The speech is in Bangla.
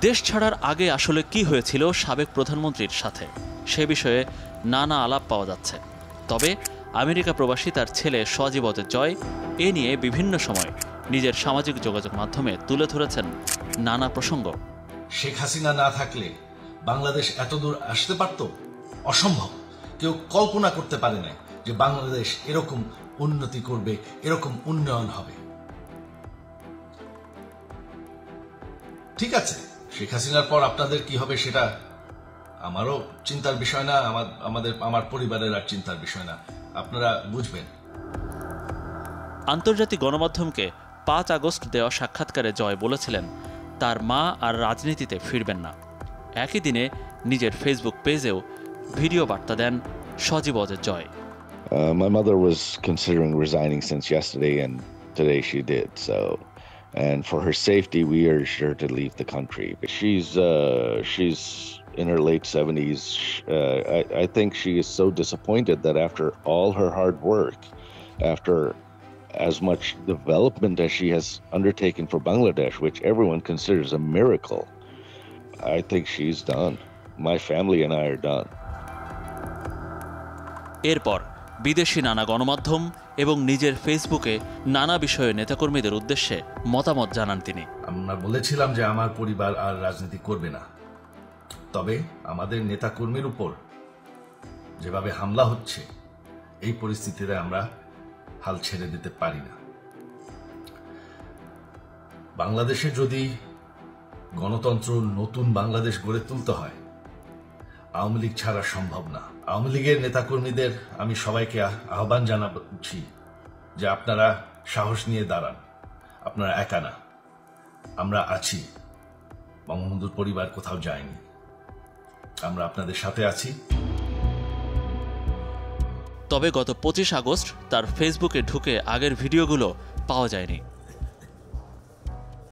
দেশ ছাড়ার আগে আসলে কি হয়েছিল সাবেক প্রধানমন্ত্রীর সাথে সে বিষয়ে নানা আলাপ পাওয়া যাচ্ছে। তবে আমেরিকা প্রবাসী তার ছেলে সজীব জয় এ নিয়ে বিভিন্ন সময় নিজের সামাজিক যোগাযোগ মাধ্যমে তুলে ধরেছেন নানা প্রসঙ্গ। শেখ হাসিনা না থাকলে বাংলাদেশ এতদূর আসতে পারত? অসম্ভব। কেউ কল্পনা করতে পারে না যে বাংলাদেশ এরকম উন্নতি করবে, এরকম উন্নয়ন হবে। ঠিক আছে, শেখ হাসিনার পর আপনাদের কি হবে সেটা আমারও চিন্তার বিষয় না, আমার পরিবারের আর চিন্তার বিষয় না, আপনারা বুঝবেন। আন্তর্জাতিক গণমাধ্যমকে 5 আগস্ট দেওয়া সাক্ষাৎকারে জয় বলেছিলেন তার মা আর রাজনীতিতে ফিরবেন না। একই দিনে নিজের ফেসবুক পেজেও ভিডিও বার্তা দেন সজীব জয়। My mother was considering resigning since yesterday, and today she did so. And for her safety, we urged her to leave the country. She's in her late 70s. I think she is so disappointed that after all her hard work, after as much development as she has undertaken for Bangladesh, which everyone considers a miracle, I think she's done. My family and I are done. এরপর বিদেশি নানা গণমাধ্যম এবং নিজের ফেসবুকে নানা বিষয়ে নেতাকর্মীদের উদ্দেশ্যে মতামত জানান তিনি। আমরা বলেছিলাম যে আমার পরিবার আর রাজনীতি করবে না, তবে আমাদের নেতাকর্মীর উপর যেভাবে হামলা হচ্ছে এই পরিস্থিতিতে আমরা হাল ছেড়ে দিতে পারি না। বাংলাদেশে যদি গণতন্ত্র নতুন বাংলাদেশ গড়ে তুলতে হয়, আওয়ামী লীগ ছাড়া সম্ভব না। আওয়ামী লীগের নেতাকর্মীদের আমি সবাইকে আহ্বান জানাচ্ছি যে আপনারা সাহস নিয়ে দাঁড়ান, আপনারা একা না, আমরা আছি। বঙ্গবন্ধুর পরিবার কোথাও যায়নি, আমরা আপনাদের সাথে আছি। তবে গত 25 আগস্ট তার ফেসবুকে ঢুকে আগের ভিডিওগুলো পাওয়া যায়নি।